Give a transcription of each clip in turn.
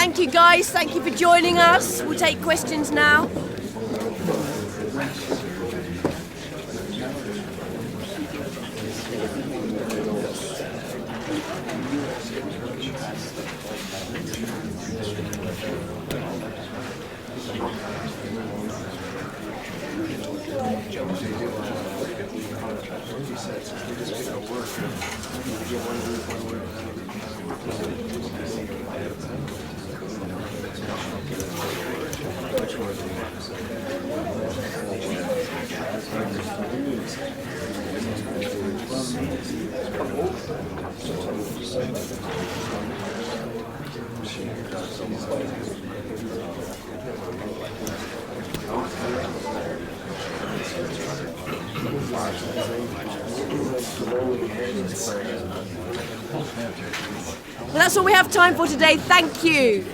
Thank you guys, thank you for joining us. We'll take questions now. Well, that's all we have time for today. Thank you.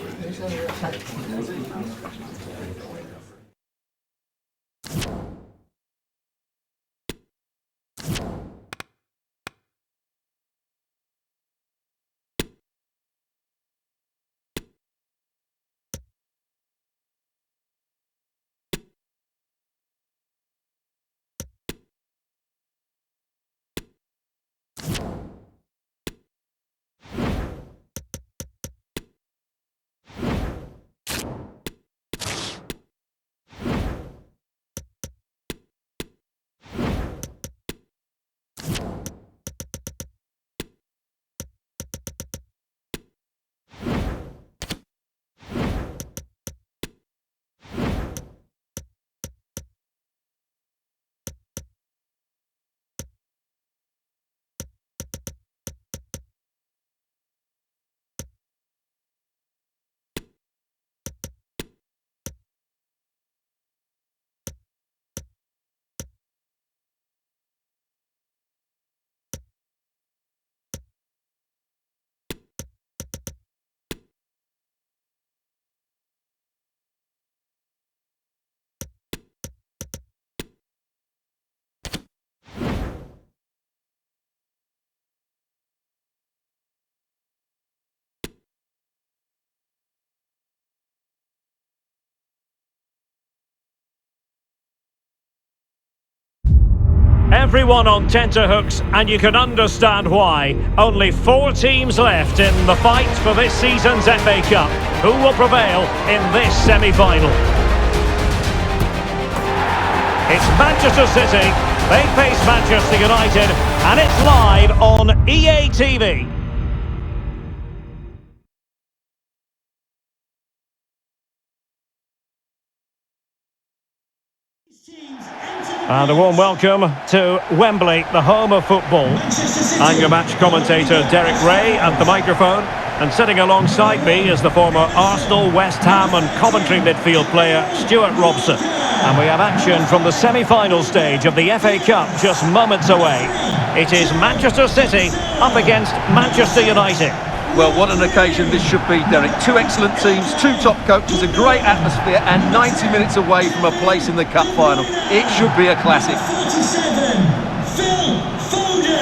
Everyone on tenterhooks, and you can understand why. Only 4 teams left in the fight for this season's FA Cup. Who will prevail in this semi-final? It's Manchester City. They face Manchester United, and it's live on EA TV. And a warm welcome to Wembley, the home of football. I'm your match commentator Derek Ray at the microphone, and sitting alongside me is the former Arsenal, West Ham and Coventry midfield player Stuart Robson. And we have action from the semi-final stage of the FA Cup just moments away. It is Manchester City up against Manchester United. Well, what an occasion this should be, Derek. 2 excellent teams, 2 top coaches, a great atmosphere, and 90 minutes away from a place in the cup final. It should be a classic.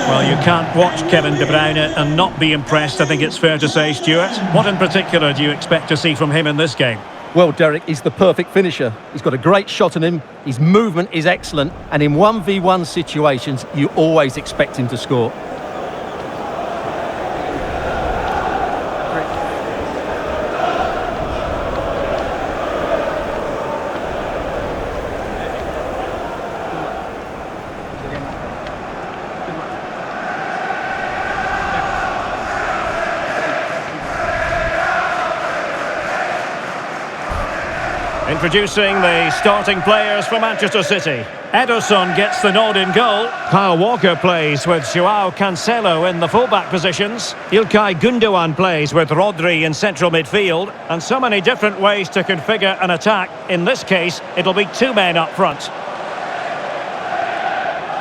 Well, you can't watch Kevin De Bruyne and not be impressed, I think it's fair to say, Stuart. What in particular do you expect to see from him in this game? Well, Derek, he's the perfect finisher. He's got a great shot on him, his movement is excellent, and in 1v1 situations, you always expect him to score. Introducing the starting players for Manchester City. Ederson gets the nod in goal. Kyle Walker plays with Joao Cancelo in the fullback positions. Ilkay Gundogan plays with Rodri in central midfield. And so many different ways to configure an attack. In this case, it'll be 2 men up front.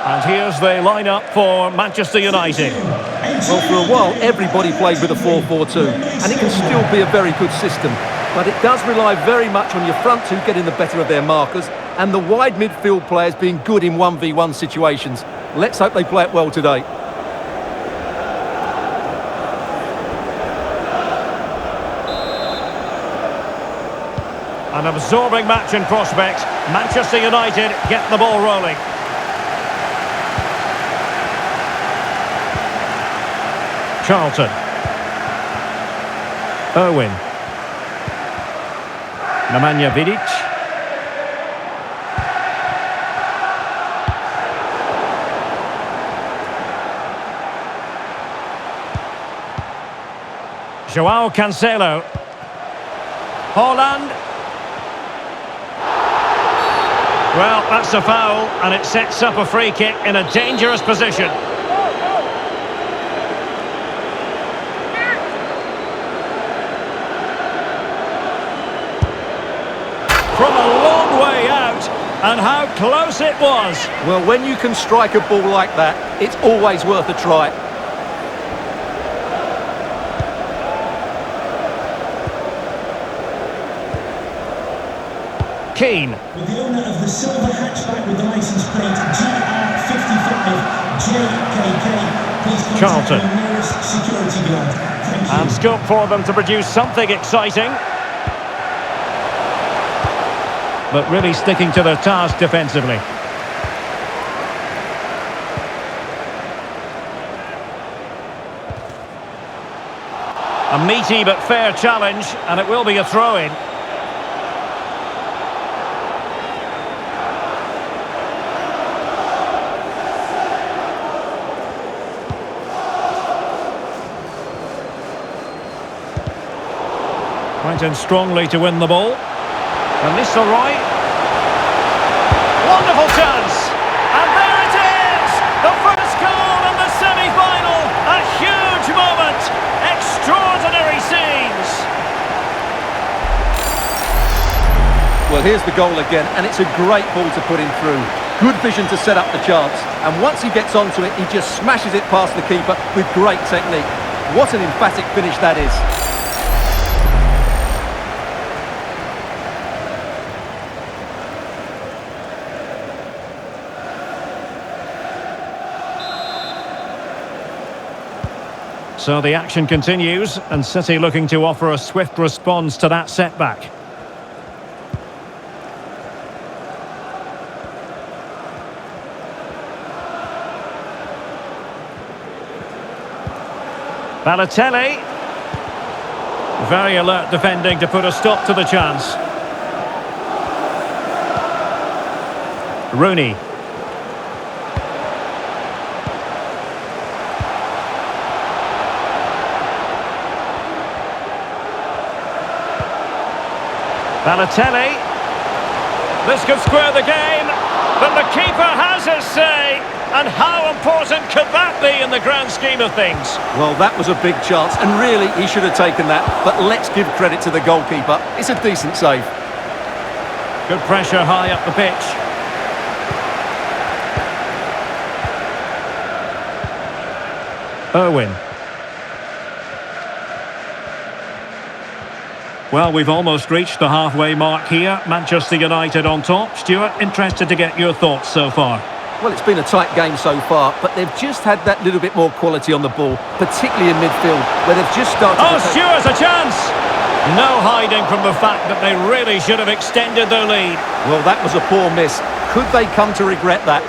And here's the lineup for Manchester United. Well, for a while, everybody played with a 4-4-2, and it can still be a very good system. But it does rely very much on your front 2 getting the better of their markers and the wide midfield players being good in 1v1 situations. Let's hope they play it well today. An absorbing match in prospect. Manchester United get the ball rolling. Charlton. Owen. Nemanja Vidic. Joao Cancelo. Haaland. Well, that's a foul, and it sets up a free kick in a dangerous position. From a long way out, and how close it was. Well, when you can strike a ball like that, it's always worth a try. Keane. With the owner of the silver hatchback with the licence plate GR55JKK, please contact Charlton. the nearest security guard. Thank you. And scope for them to produce something exciting. But really sticking to their task defensively. A meaty but fair challenge, and it will be a throw-in. Went in strongly to win the ball. And Nistelrooy. Wonderful chance! And there it is! The first goal in the semi-final! A huge moment! Extraordinary scenes! Well, here's the goal again, and it's a great ball to put him through. Good vision to set up the chance, and once he gets onto it, he just smashes it past the keeper with great technique. What an emphatic finish that is. So the action continues, and City looking to offer a swift response to that setback. Balotelli. Very alert defending to put a stop to the chance. Rooney. Balotelli. This could square the game, but the keeper has his say. And how important could that be in the grand scheme of things? Well, that was a big chance, and really, he should have taken that. But let's give credit to the goalkeeper. It's a decent save. Good pressure high up the pitch. Owen. Well, we've almost reached the halfway mark here. Manchester United on top. Stuart, interested to get your thoughts so far. Well, it's been a tight game so far, but they've just had that little bit more quality on the ball, particularly in midfield, where they've just started Oh, to Stuart, a chance! No hiding from the fact that they really should have extended their lead. Well, that was a poor miss. Could they come to regret that?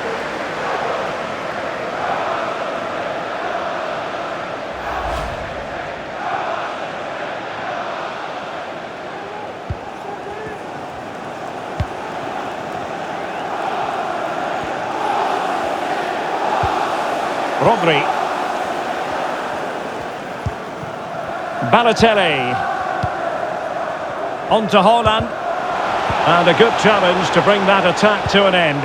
Rodri. Balotelli. On to Haaland. And a good challenge to bring that attack to an end.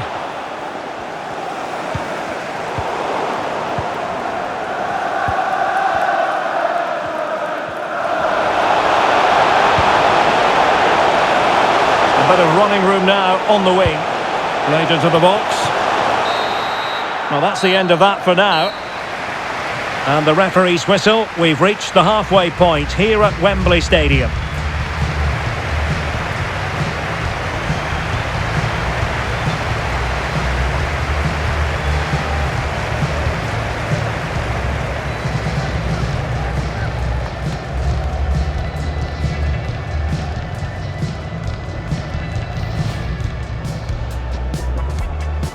A bit of running room now on the wing. Laid into the box. Well, that's the end of that for now. And the referee's whistle. We've reached the halfway point here at Wembley Stadium.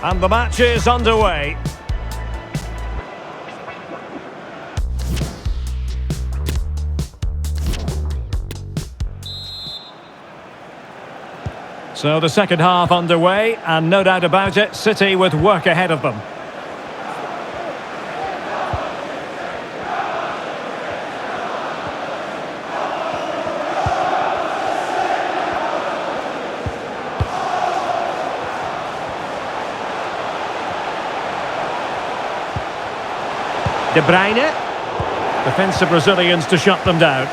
And the match is underway. So the second half underway, and no doubt about it, City with work ahead of them. De Bruyne. Defensive Brazilians to shut them down.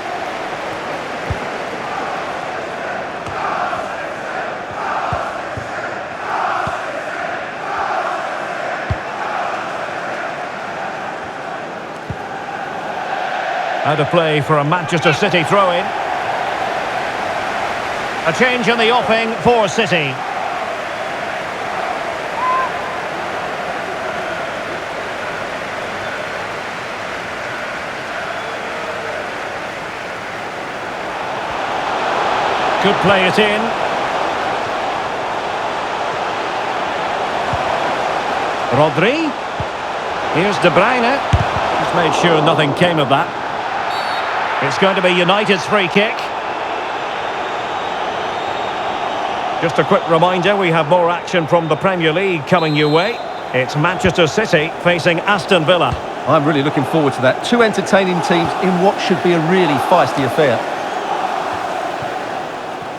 Out of play for a Manchester City throw-in. A change in the offing for City. Could play it in. Rodri. Here's De Bruyne. He's made sure nothing came of that. It's going to be United's free kick. Just a quick reminder, we have more action from the Premier League coming your way. It's Manchester City facing Aston Villa. I'm really looking forward to that. Two entertaining teams in what should be a really feisty affair.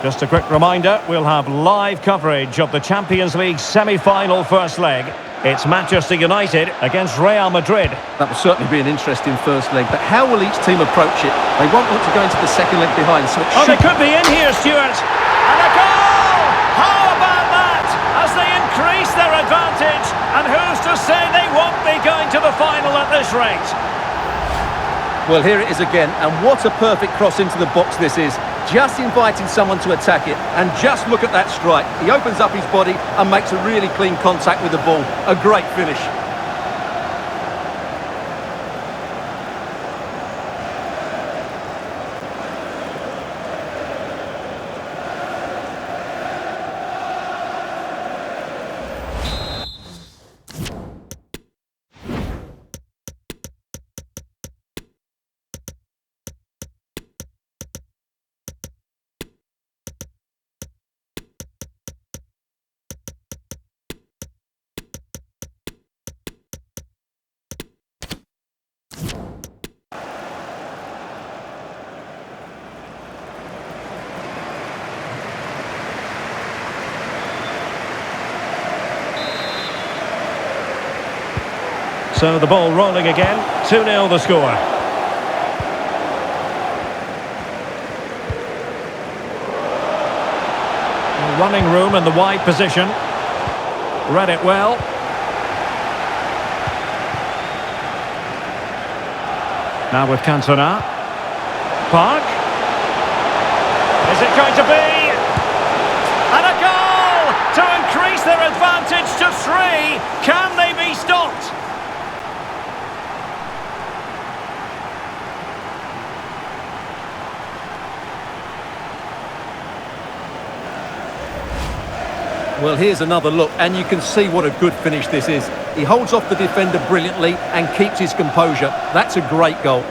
Just a quick reminder, we'll have live coverage of the Champions League semi-final first leg. It's Manchester United against Real Madrid. That will certainly be an interesting first leg, but how will each team approach it? They won't want to go into the second leg behind, so it they could be in here, Stuart. And a goal! How about that? As they increase their advantage, and who's to say they won't be going to the final at this rate? Well, here it is again, and what a perfect cross into the box this is. Just inviting someone to attack it, and just look at that strike. He opens up his body and makes a really clean contact with the ball. A great finish. So the ball rolling again, 2-0 the score. Running room in the wide position. Read it well. Now with Cantona. Park. Is it going to be? And a goal to increase their advantage to 3. Can they be stopped? Well, here's another look, and you can see what a good finish this is. He holds off the defender brilliantly and keeps his composure. That's a great goal.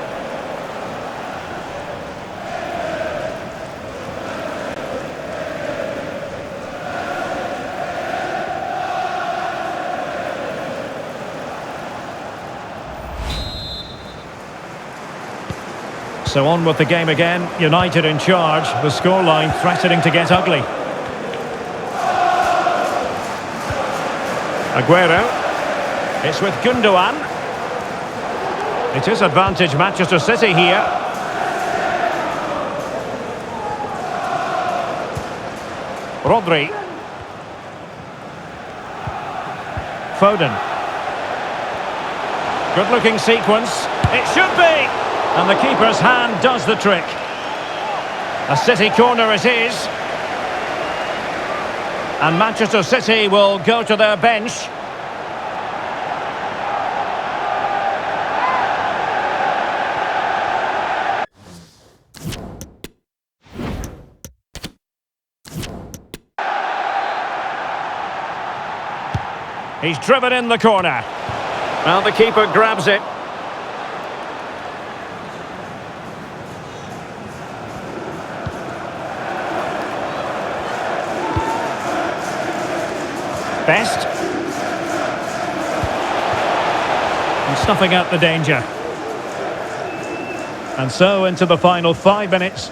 So on with the game again. United in charge. The scoreline threatening to get ugly. Aguero. It's with Gundogan. It is advantage Manchester City here. Rodri. Foden. Good looking sequence. It should be! And the keeper's hand does the trick. A City corner it is. And Manchester City will go to their bench. He's driven in the corner. Well, the keeper grabs it. Best. And snuffing out the danger. And so into the final 5 minutes.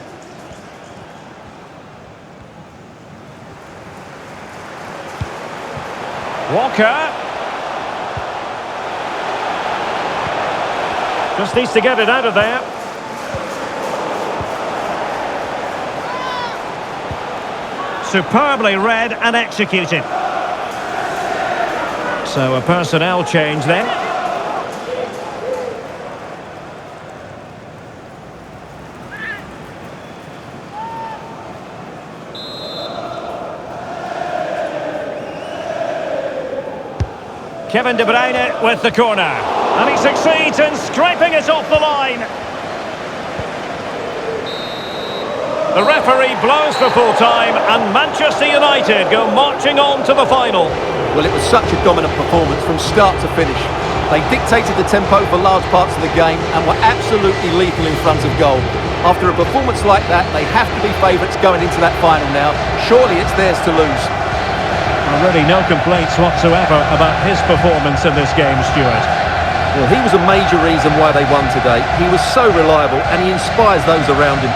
Walker. Just needs to get it out of there. Superbly read and executed. So a personnel change then. Kevin De Bruyne with the corner. And he succeeds in scraping it off the line. The referee blows for full time and Manchester United go marching on to the final. Well, it was such a dominant performance from start to finish. They dictated the tempo for large parts of the game and were absolutely lethal in front of goal. After a performance like that, they have to be favourites going into that final now. Surely it's theirs to lose. Well, really no complaints whatsoever about his performance in this game, Stuart. Well, he was a major reason why they won today. He was so reliable and he inspires those around him.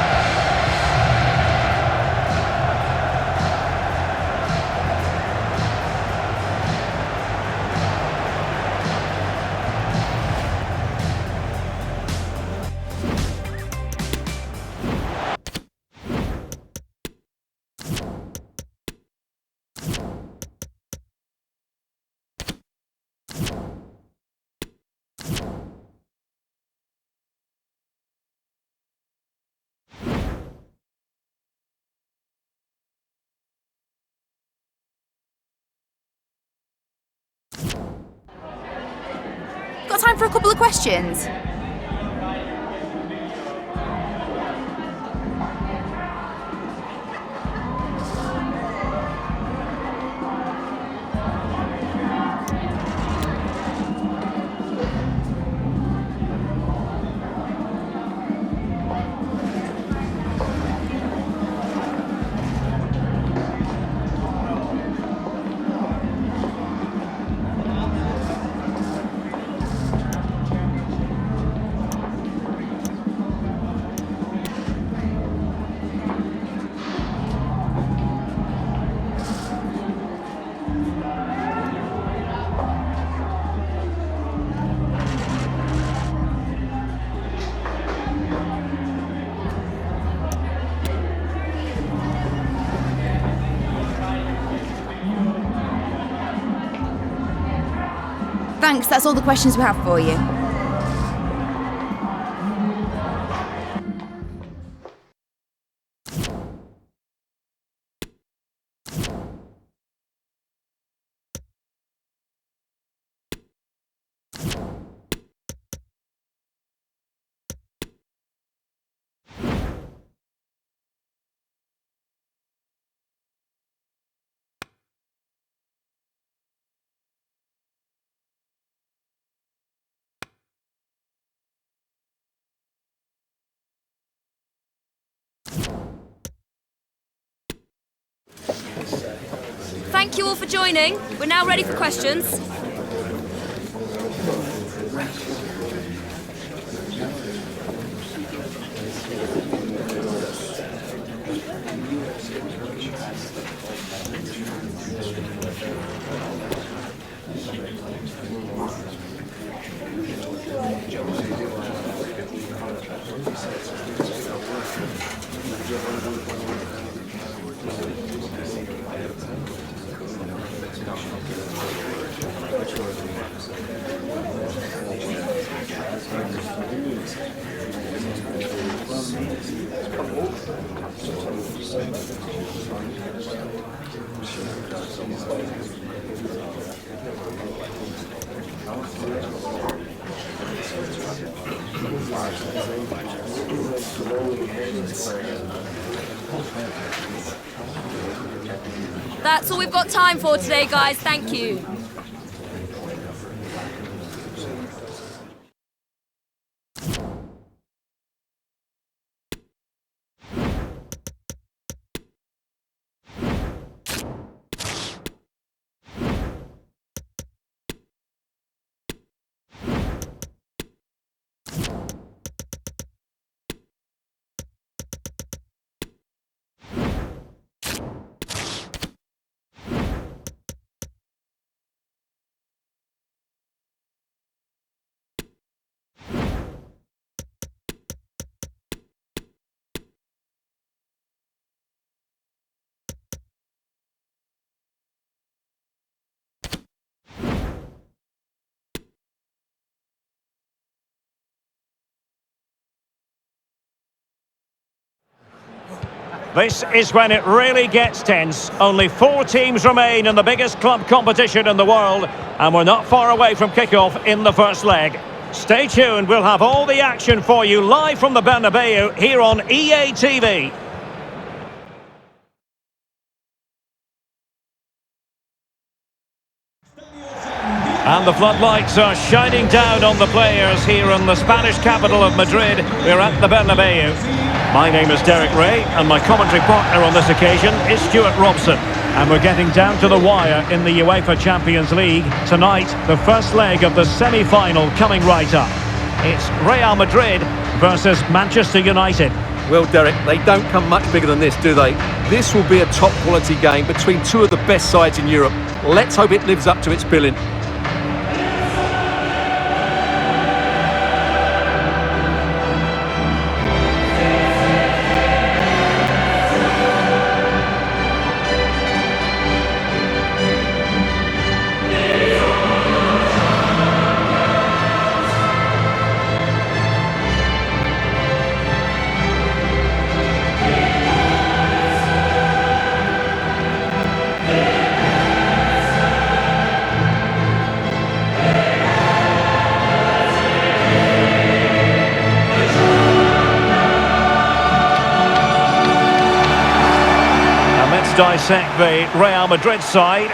Got time for a couple of questions? Thanks, that's all the questions we have for you. Thank you all for joining. We're now ready for questions. That's all we've got time for today, guys. Thank you. This is when it really gets tense. Only 4 teams remain in the biggest club competition in the world, and we're not far away from kickoff in the first leg. Stay tuned, we'll have all the action for you live from the Bernabeu here on EA TV. And the floodlights are shining down on the players here in the Spanish capital of Madrid. We're at the Bernabeu. My name is Derek Ray, and my commentary partner on this occasion is Stuart Robson. And we're getting down to the wire in the UEFA Champions League. Tonight, the first leg of the semi-final coming right up. It's Real Madrid versus Manchester United. Well, Derek, they don't come much bigger than this, do they? This will be a top-quality game between 2 of the best sides in Europe. Let's hope it lives up to its billing. Dissect the Real Madrid side.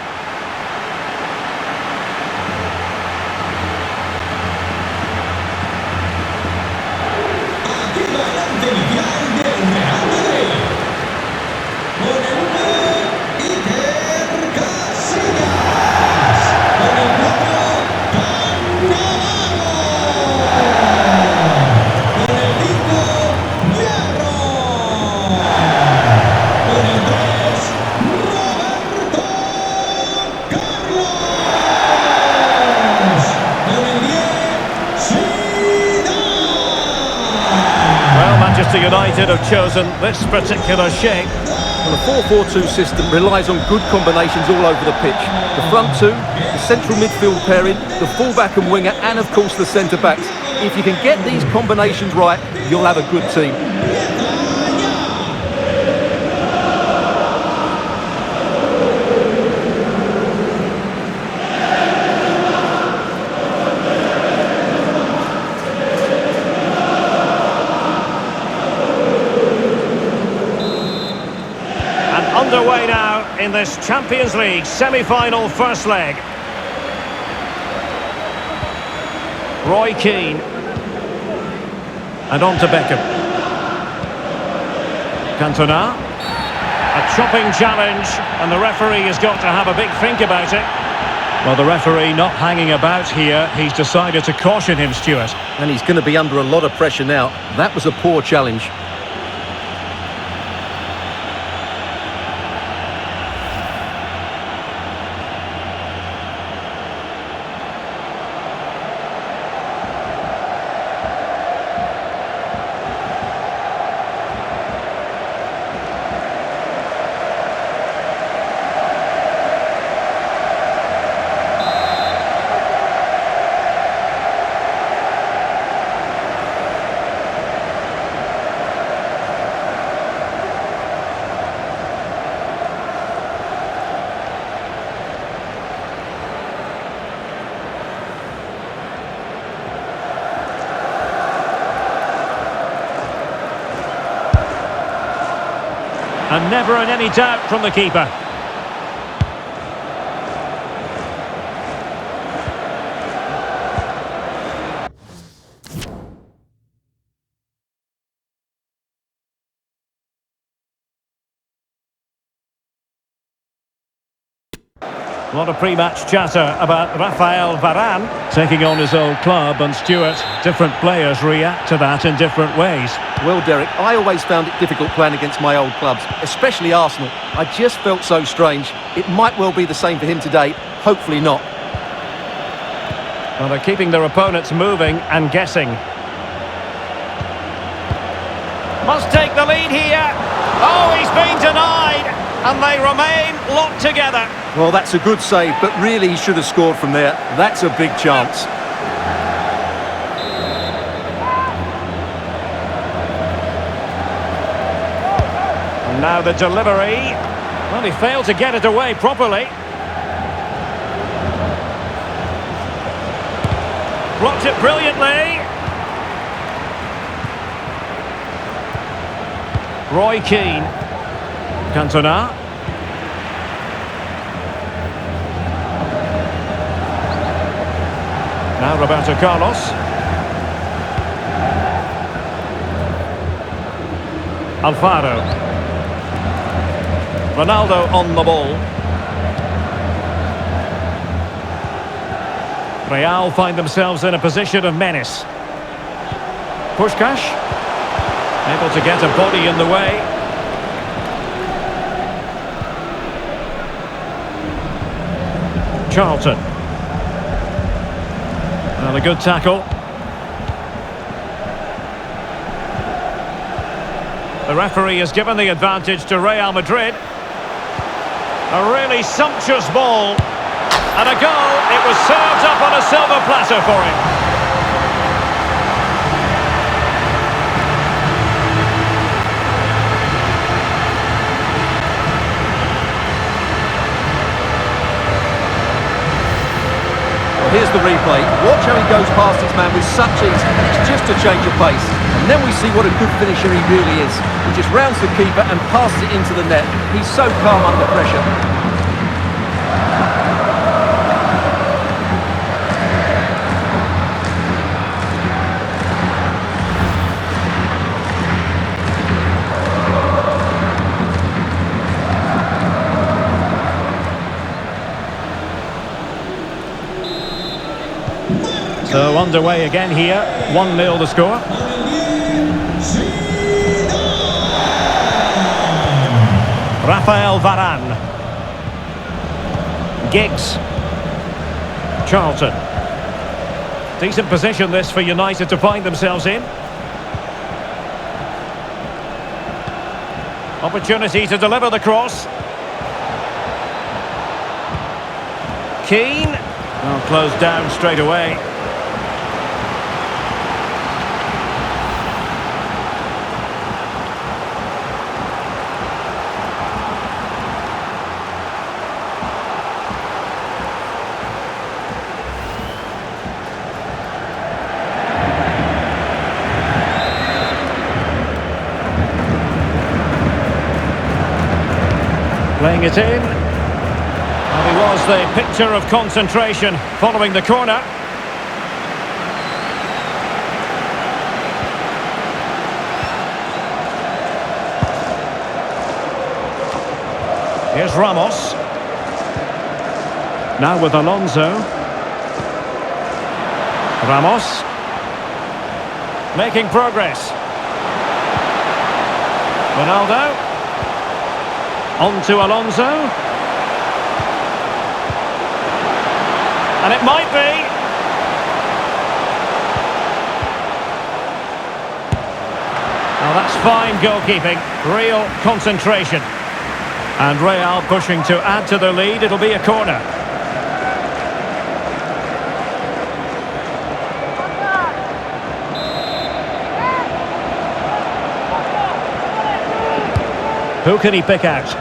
Manchester United have chosen this particular shape. Well, the 4-4-2 system relies on good combinations all over the pitch. The front two, the central midfield pairing, the fullback and winger, and of course the centre-backs. If you can get these combinations right, you'll have a good team. Underway now in this Champions League semi-final first leg. Roy Keane. And on to Beckham. Cantona. A chopping challenge, and the referee has got to have a big think about it. Well, the referee not hanging about here. He's decided to caution him, Stuart. And he's going to be under a lot of pressure now. That was a poor challenge. And never in any doubt from the keeper. A lot of pre-match chatter about Rafael Varane taking on his old club, and Stuart, different players react to that in different ways. Well, Derek, I always found it difficult playing against my old clubs, especially Arsenal. I just felt so strange. It might well be the same for him today. Hopefully not. Well, they're keeping their opponents moving and guessing. Must take the lead here. Oh, he's been denied, and they remain locked together. Well, that's a good save, but really he should have scored from there. That's a big chance. Now the delivery. Well, he failed to get it away properly. Blocked it brilliantly. Roy Keane. Cantona. Now Roberto Carlos. Alfaro. Ronaldo on the ball. Real find themselves in a position of menace. Puskás. Able to get a body in the way. Charlton. Well, a good tackle. The referee has given the advantage to Real Madrid. A really sumptuous ball. And a goal. It was served up on a silver platter for him. Here's the replay. Watch how he goes past his man with such ease. It's just a change of pace. And then we see what a good finisher he really is. He just rounds the keeper and passes it into the net. He's so calm under pressure. So underway again here, 1-0 the score. Rafael Varane. Giggs. Charlton. Decent position this for United to find themselves in. Opportunity to deliver the cross. Keane. Well, closed down straight away. Playing it in. And he was the picture of concentration following the corner. Here's Ramos. Now with Alonso. Ramos. Making progress. Ronaldo. On to Alonso. And it might be. Now that's fine goalkeeping. Real concentration. And Real pushing to add to the lead. It'll be a corner. Who can he pick out?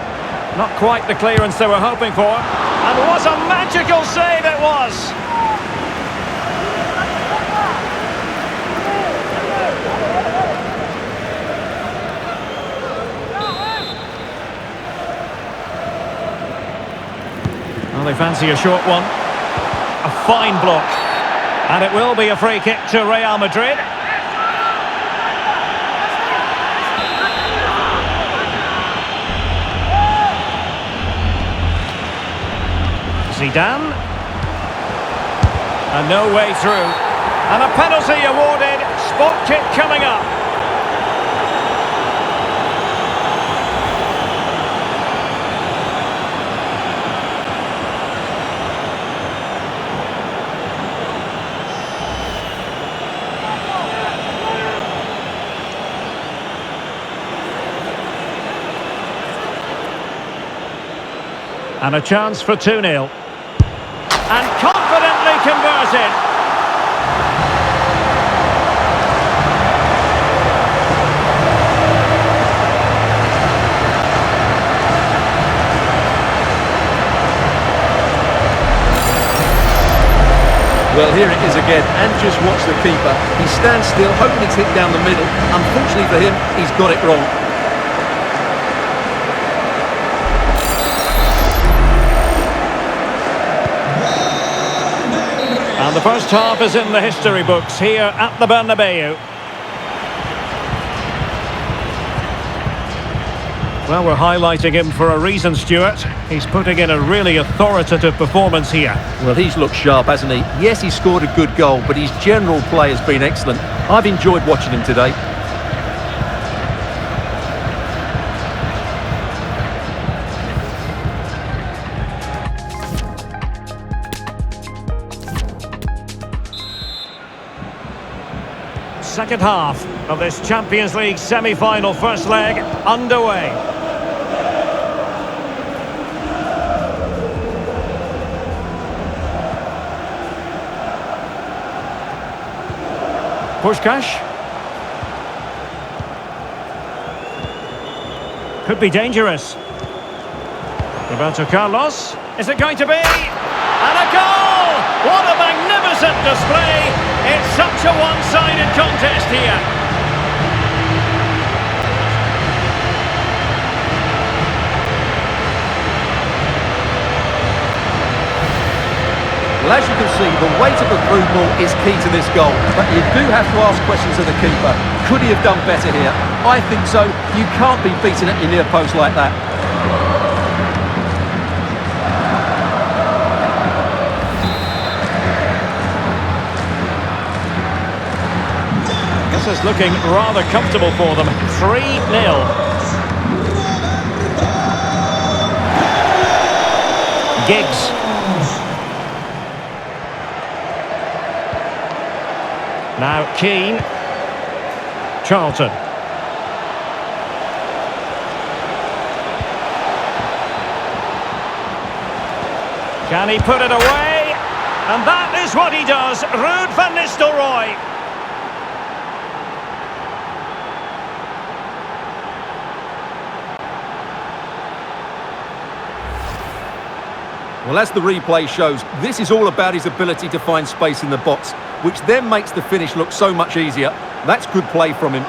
Not quite the clearance they were hoping for. And what a magical save it was! Well, they fancy a short one. A fine block. And it will be a free kick to Real Madrid. Zidane. And no way through. And a penalty awarded. Spot kick coming up. And a chance for 2-0. And confidently converted. Well, here it is again, and just watch the keeper. He stands still, hoping it's hit down the middle. Unfortunately for him, he's got it wrong. And the first half is in the history books here at the Bernabeu. Well, we're highlighting him for a reason, Stuart. He's putting in a really authoritative performance here. Well, he's looked sharp, hasn't he? Yes, he scored a good goal, but his general play has been excellent. I've enjoyed watching him today. Second half of this Champions League semi-final first leg underway. Puskás. Could be dangerous. Roberto Carlos. Is it going to be? And a goal! What a magnificent display! It's such a one-sided contest here. Well, as you can see, the weight of the through ball is key to this goal. But you do have to ask questions of the keeper. Could he have done better here? I think so. You can't be beaten at your near post like that. This is looking rather comfortable for them. 3-0. Giggs. Now Keane. Charlton. Can he put it away? And that is what he does. Ruud van Nistelrooy. Well, as the replay shows, this is all about his ability to find space in the box, which then makes the finish look so much easier. That's good play from him.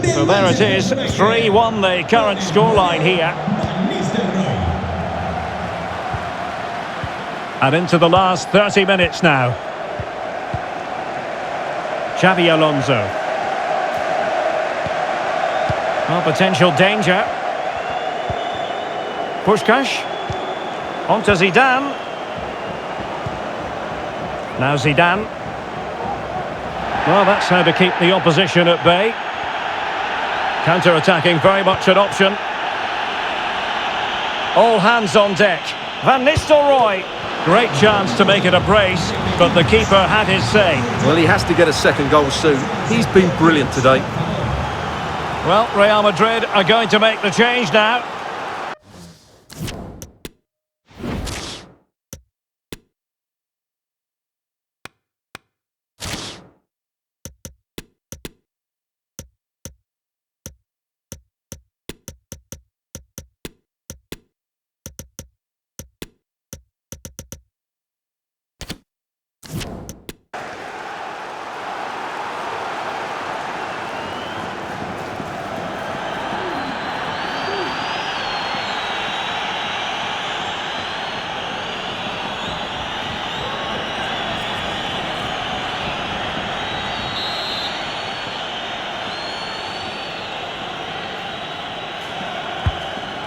So there it is, 3-1 the current scoreline here. And into the last 30 minutes now. Xabi Alonso. Well, potential danger. Puskás. On to Zidane. Now Zidane. Well, that's how to keep the opposition at bay. Counter-attacking, very much an option. All hands on deck. Van Nistelrooy. Great chance to make it a brace, but the keeper had his say. Well, he has to get a second goal soon. He's been brilliant today. Well, Real Madrid are going to make the change now.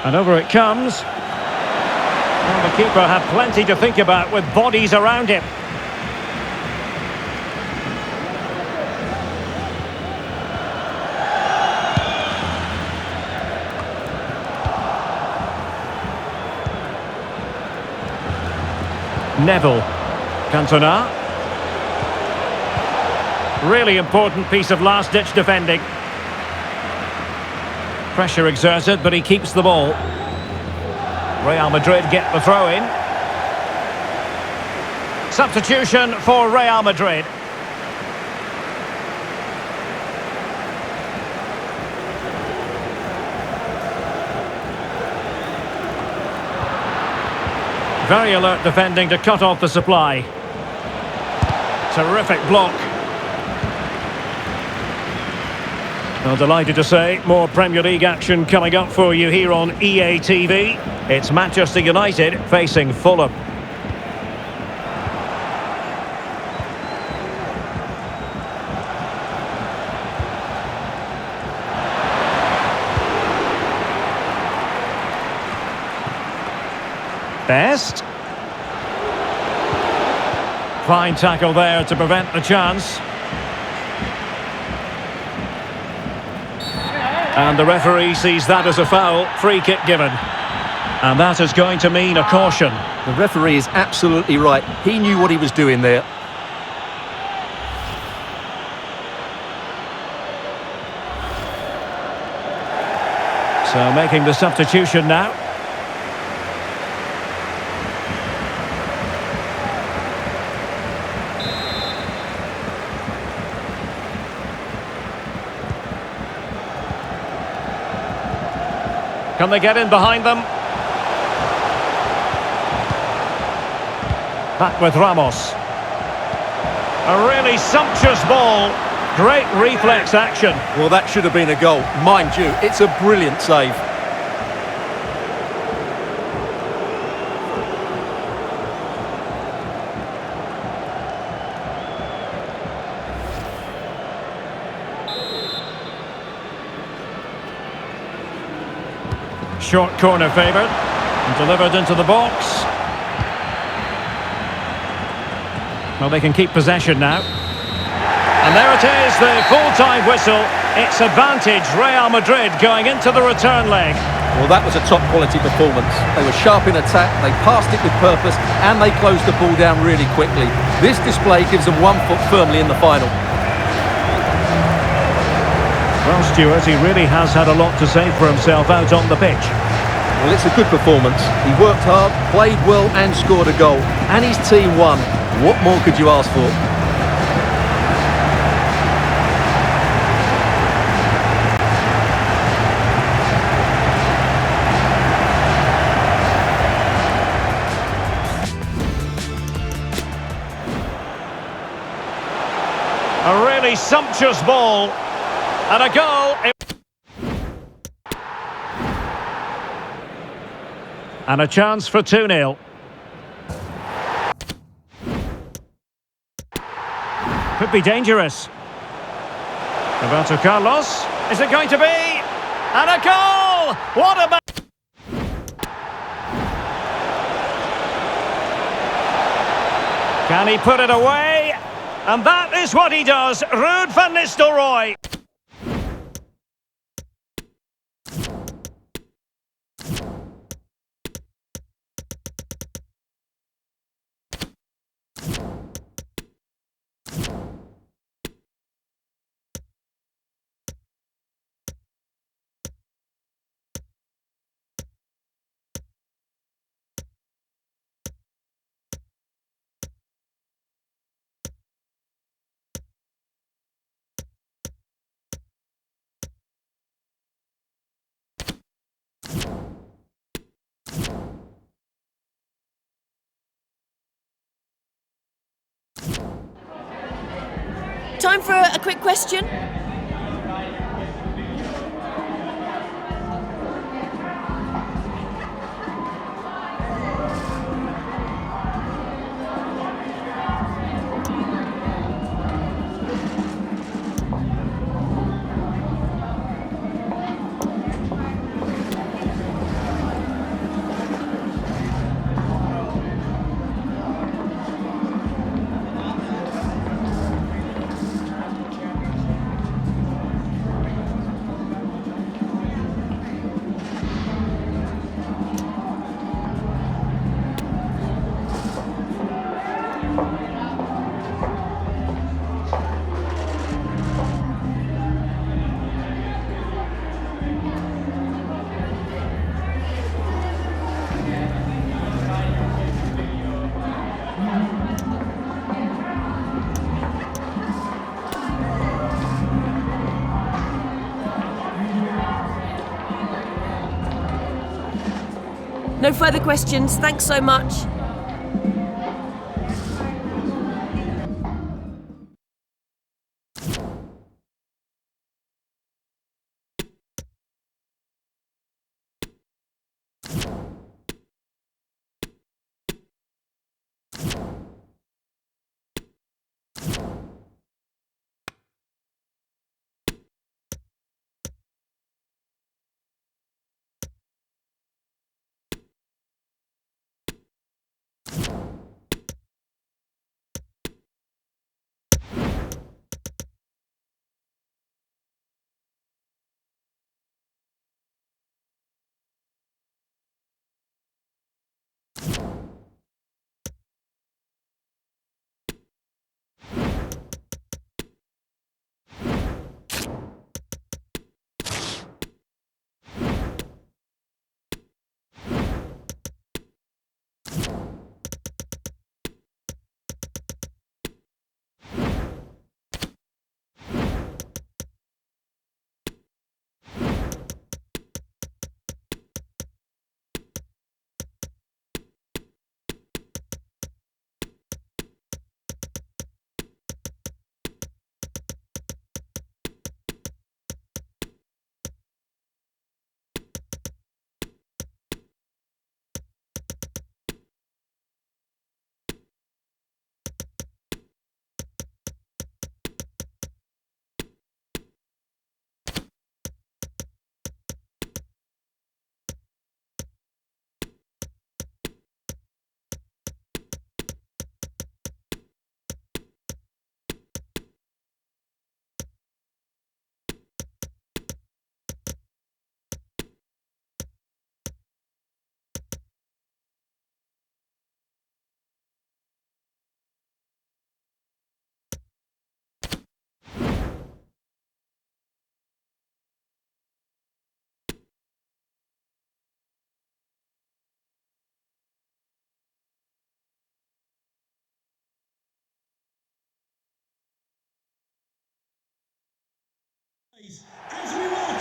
And over it comes. Well, the keeper had plenty to think about with bodies around him. Neville. Cantona. Really important piece of last-ditch defending. Pressure exerted, but he keeps the ball. Real Madrid get the throw-in. Substitution for Real Madrid. Very alert defending to cut off the supply. Terrific block. Well, delighted to say, more Premier League action coming up for you here on EA TV. It's Manchester United facing Fulham. Best. Fine tackle there to prevent the chance. And the referee sees that as a foul. Free kick given. And that is going to mean a caution. The referee is absolutely right. He knew what he was doing there. So making the substitution now. Can they get in behind them? Back with Ramos. A really sumptuous ball. Great reflex action. Well, that should have been a goal. Mind you, it's a brilliant save. Short corner favoured. And delivered into the box. Well, they can keep possession now. And there it is, the full-time whistle. It's advantage Real Madrid going into the return leg. Well, that was a top-quality performance. They were sharp in attack, they passed it with purpose, and they closed the ball down really quickly. This display gives them 1 foot firmly in the final. Well, Stuart, he really has had a lot to say for himself out on the pitch. Well, it's a good performance. He worked hard, played well, and scored a goal. And his team won. What more could you ask for? A really sumptuous ball. And a goal. And a chance for 2-0. Could be dangerous. Roberto Carlos. Is it going to be? And a goal! What a... Can he put it away? And that is what he does. Ruud van Nistelrooy. Time for a quick question. No further questions. Thanks so much.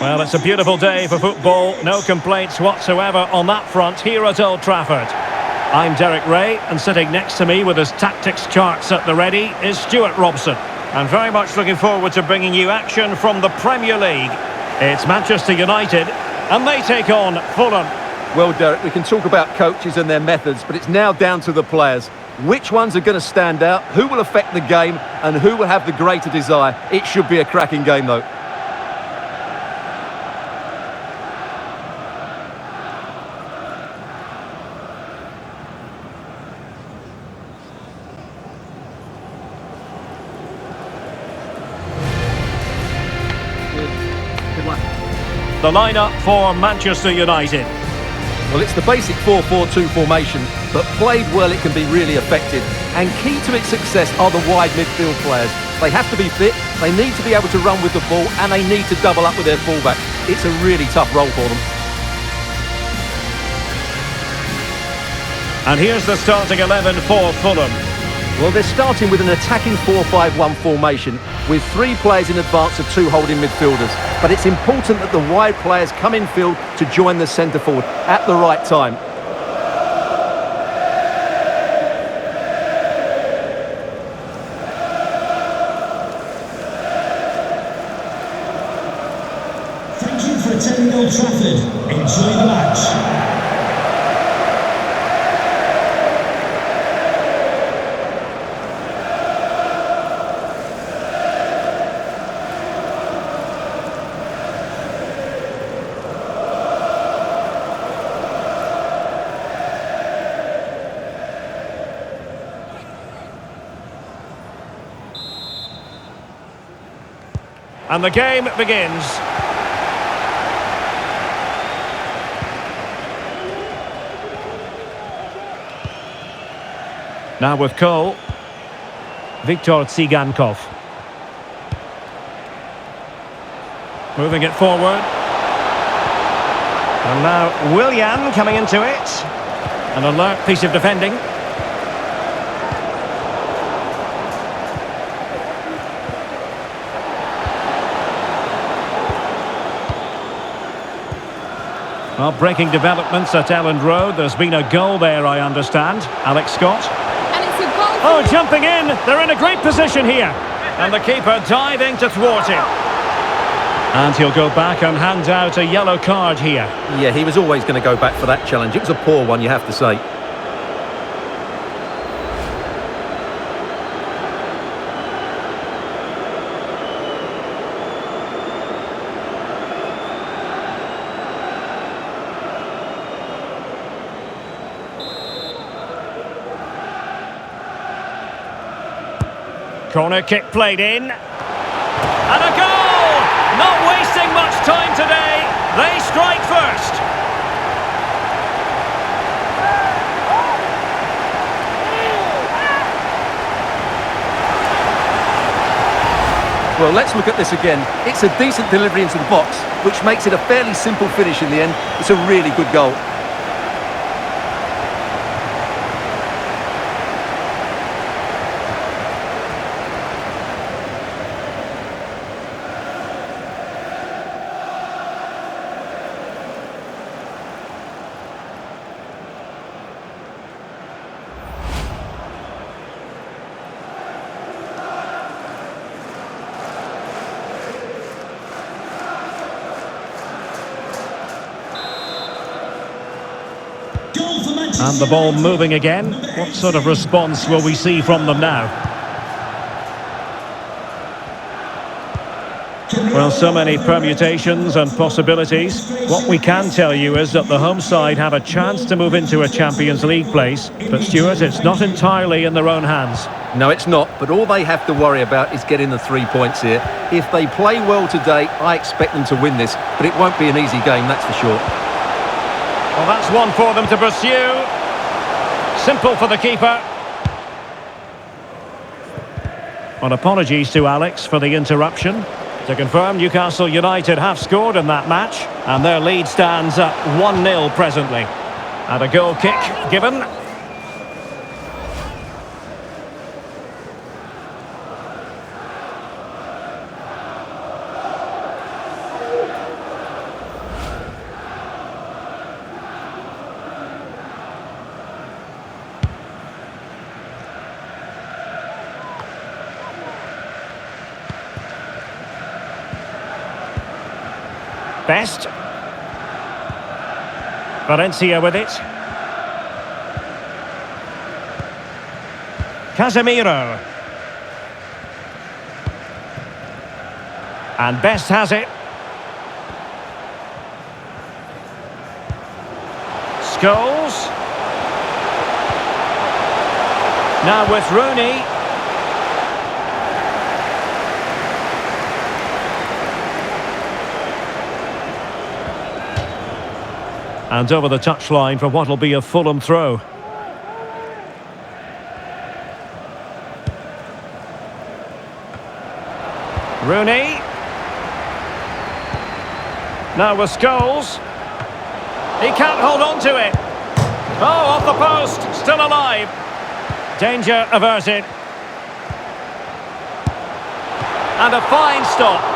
Well, it's a beautiful day for football. No complaints whatsoever on that front here at Old Trafford. I'm Derek Ray, and sitting next to me with his tactics charts at the ready is Stuart Robson. And very much looking forward to bringing you action from the Premier League. It's Manchester United, and they take on Fulham. Well, Derek, we can talk about coaches and their methods, but it's now down to the players. Which ones are going to stand out, who will affect the game, and who will have the greater desire? It should be a cracking game, though. The lineup for Manchester United. Well, it's the basic 4-4-2 formation, but played well it can be really effective. And key to its success are the wide midfield players. They have to be fit, they need to be able to run with the ball, and they need to double up with their fullback. It's a really tough role for them. And here's the starting 11 for Fulham. Well, they're starting with an attacking 4-5-1 formation with 3 players in advance of 2 holding midfielders. But it's important that the wide players come in field to join the centre forward at the right time. Thank you for attending Old Trafford. Enjoy the match. And the game begins. Now with Cole. Viktor Tsigankov. Moving it forward. And now Willian coming into it. An alert piece of defending. Well, breaking developments at Elland Road. There's been a goal there, I understand. Alex Scott. And it's a goal. Oh, jumping in. They're in a great position here. And the keeper diving to thwart him. And he'll go back and hand out a yellow card here. Yeah, he was always going to go back for that challenge. It was a poor one, you have to say. Corner kick played in. And a goal! Not wasting much time today. They strike first. Well, let's look at this again. It's a decent delivery into the box, which makes it a fairly simple finish in the end. It's a really good goal. And the ball moving again. What sort of response will we see from them now? Well, so many permutations and possibilities. What we can tell you is that the home side have a chance to move into a Champions League place. But Stuart, it's not entirely in their own hands. No, it's not, but all they have to worry about is getting the 3 points here. If they play well today, I expect them to win this, but it won't be an easy game, that's for sure. Well, that's one for them to pursue. Simple for the keeper. Well, apologies to Alex for the interruption. To confirm, Newcastle United have scored in that match, and their lead stands at 1-0 presently. And a goal kick given. Best. Valencia with it. Casemiro. And Best has it. Scholes. Now with Rooney. And over the touchline for what will be a Fulham throw. Rooney. Now with Scholes. He can't hold on to it. Oh, off the post. Still alive. Danger averted. And a fine stop.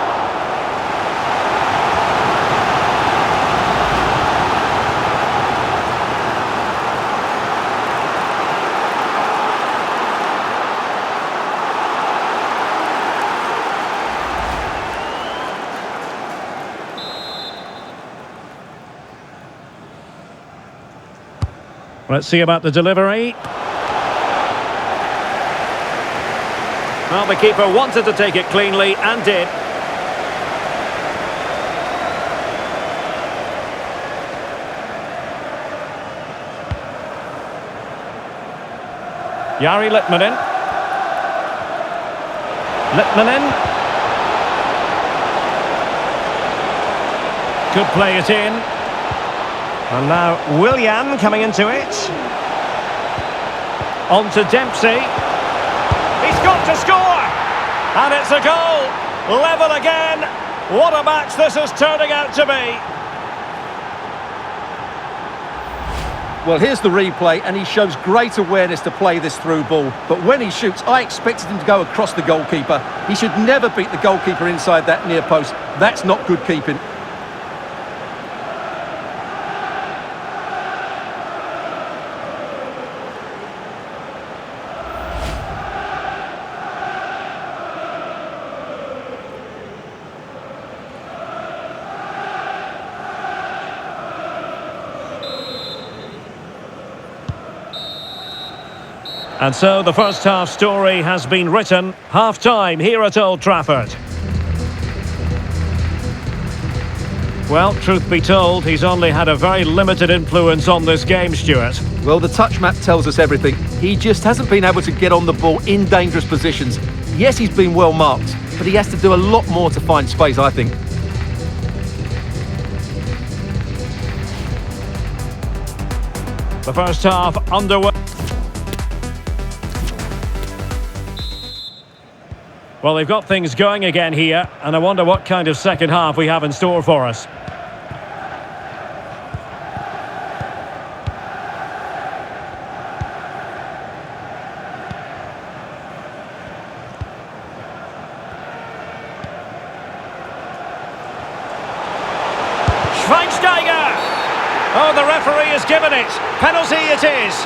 Let's see about the delivery. Well, the keeper wanted to take it cleanly and did. Jari Litmanen. Litmanen. Could play it in. And now Willian coming into it. On to Dempsey. He's got to score! And it's a goal! Level again! What a match this is turning out to be! Well, here's the replay, and he shows great awareness to play this through ball. But when he shoots, I expected him to go across the goalkeeper. He should never beat the goalkeeper inside that near post. That's not good keeping. And so the first half story has been written. Half-time here at Old Trafford. Well, truth be told, he's only had a very limited influence on this game, Stuart. Well, the touch map tells us everything. He just hasn't been able to get on the ball in dangerous positions. Yes, he's been well marked, but he has to do a lot more to find space, I think. The first half underway. Well, they've got things going again here, and I wonder what kind of second half we have in store for us. Schweinsteiger! Oh, the referee has given it. Penalty it is.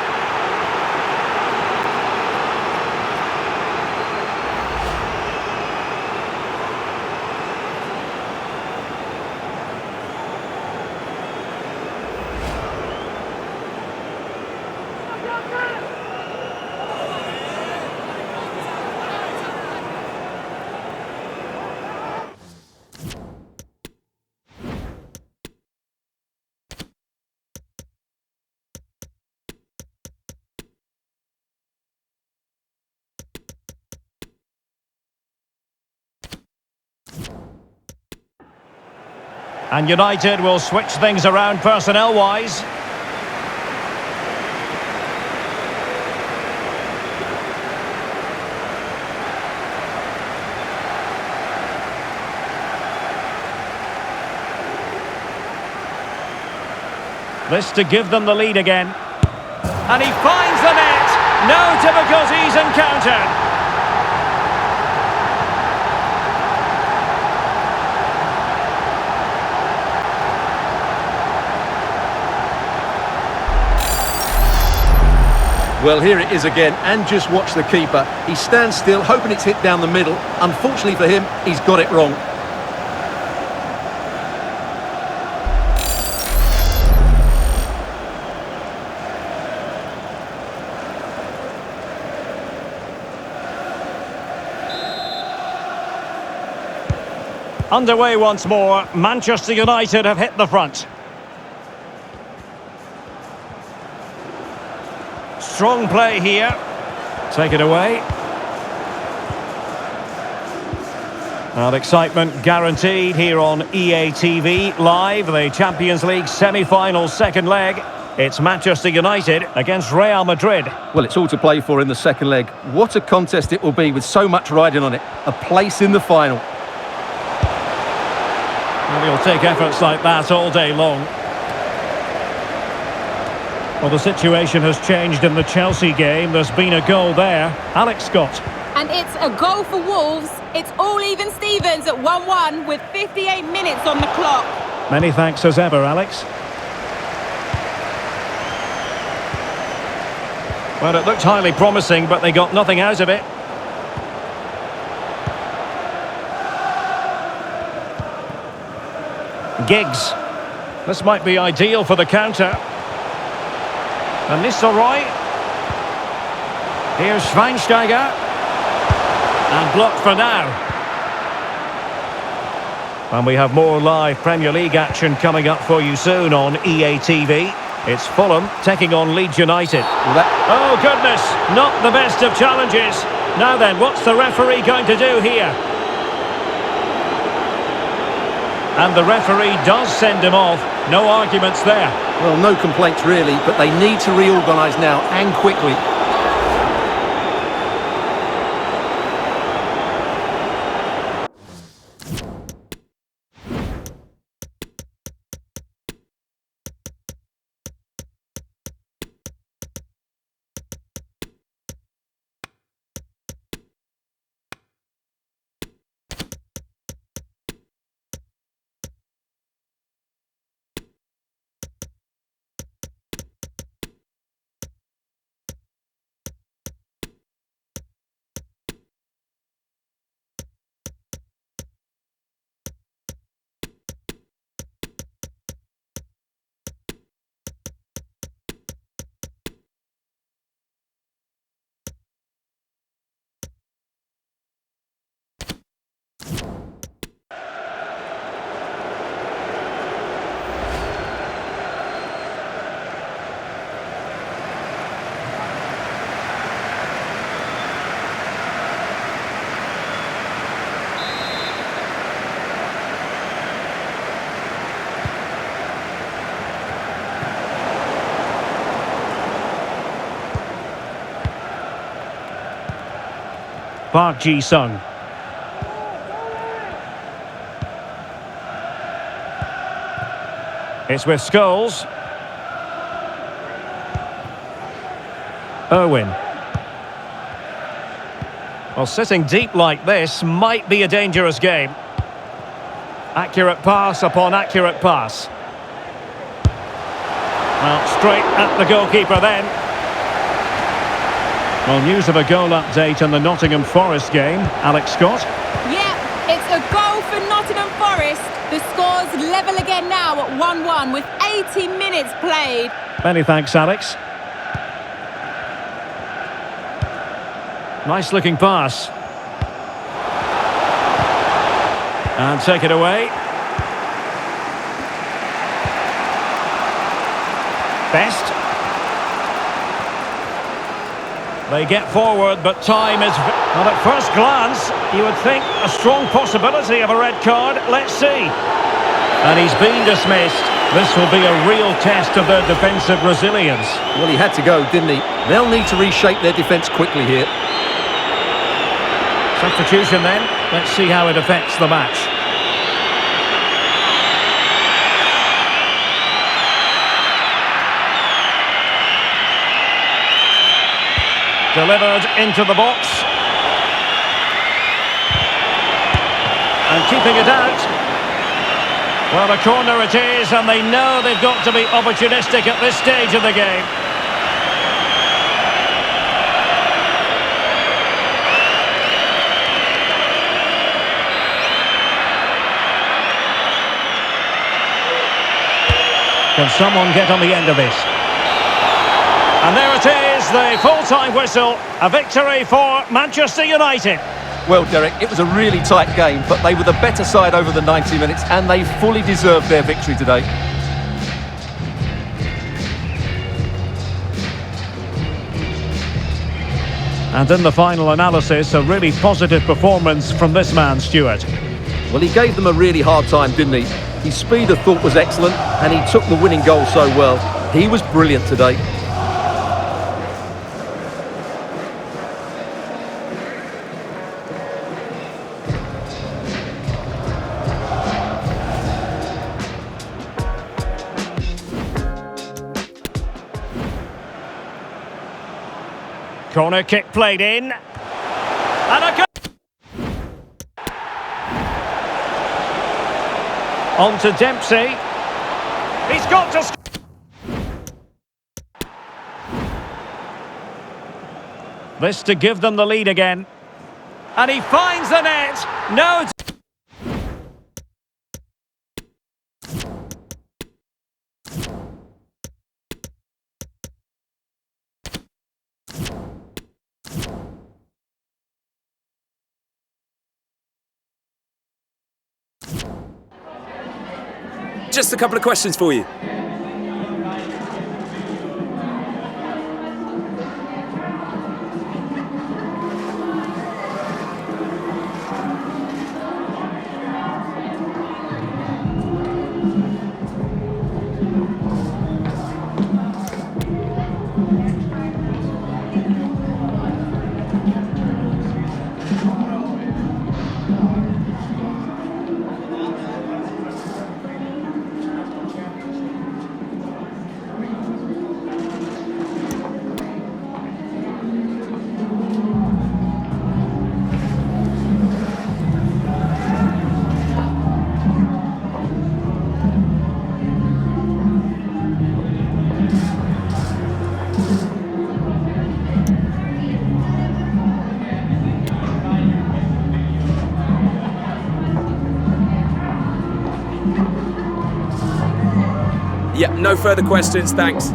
And United will switch things around personnel-wise. This to give them the lead again. And he finds the net! No difficulties encountered! Well, here it is again, and just watch the keeper. He stands still, hoping it's hit down the middle. Unfortunately for him, he's got it wrong. Underway once more. Manchester United have hit the front. Strong play here. Take it away. And excitement guaranteed here on EA TV Live, the Champions League semi-final second leg. It's Manchester United against Real Madrid. Well, it's all to play for in the second leg. What a contest it will be with so much riding on it. A place in the final. And he'll take efforts like that all day long. Well, the situation has changed in the Chelsea game. There's been a goal there. Alex Scott. And it's a goal for Wolves. It's all even Stevens at 1-1 with 58 minutes on the clock. Many thanks as ever, Alex. Well, it looked highly promising, but they got nothing out of it. Giggs. This might be ideal for the counter. And this all right. Here's Schweinsteiger. And blocked for now. And we have more live Premier League action coming up for you soon on EA TV. It's Fulham taking on Leeds United. Oh goodness, not the best of challenges. Now then, what's the referee going to do here? And the referee does send him off. No arguments there. Well, no complaints really, but they need to reorganise now and quickly. Park Ji-sung. It's with Scholes. Owen. Well, sitting deep like this might be a dangerous game. Accurate pass upon accurate pass. Well, straight at the goalkeeper then. Well, news of a goal update on the Nottingham Forest game. Alex Scott. Yeah, it's a goal for Nottingham Forest. The score's level again now at 1-1 with 80 minutes played. Many thanks, Alex. Nice looking pass. And take it away. Best. They get forward, but time is... Well, at first glance, you would think a strong possibility of a red card. Let's see. And he's been dismissed. This will be a real test of their defensive resilience. Well, he had to go, didn't he? They'll need to reshape their defence quickly here. Substitution then. Let's see how it affects the match. Delivered into the box. And keeping it out. Well, a corner it is, and they know they've got to be opportunistic at this stage of the game. Can someone get on the end of this? And there it is, the full-time whistle. A victory for Manchester United. Well, Derek, it was a really tight game, but they were the better side over the 90 minutes, and they fully deserved their victory today. And in the final analysis, a really positive performance from this man, Stuart. Well, he gave them a really hard time, didn't he? His speed of thought was excellent, and he took the winning goal so well. He was brilliant today. Corner kick played in. And a goal! On to Dempsey. He's got to... This to give them the lead again. And he finds the net. No... Just a couple of questions for you. Yeah, no further questions, thanks.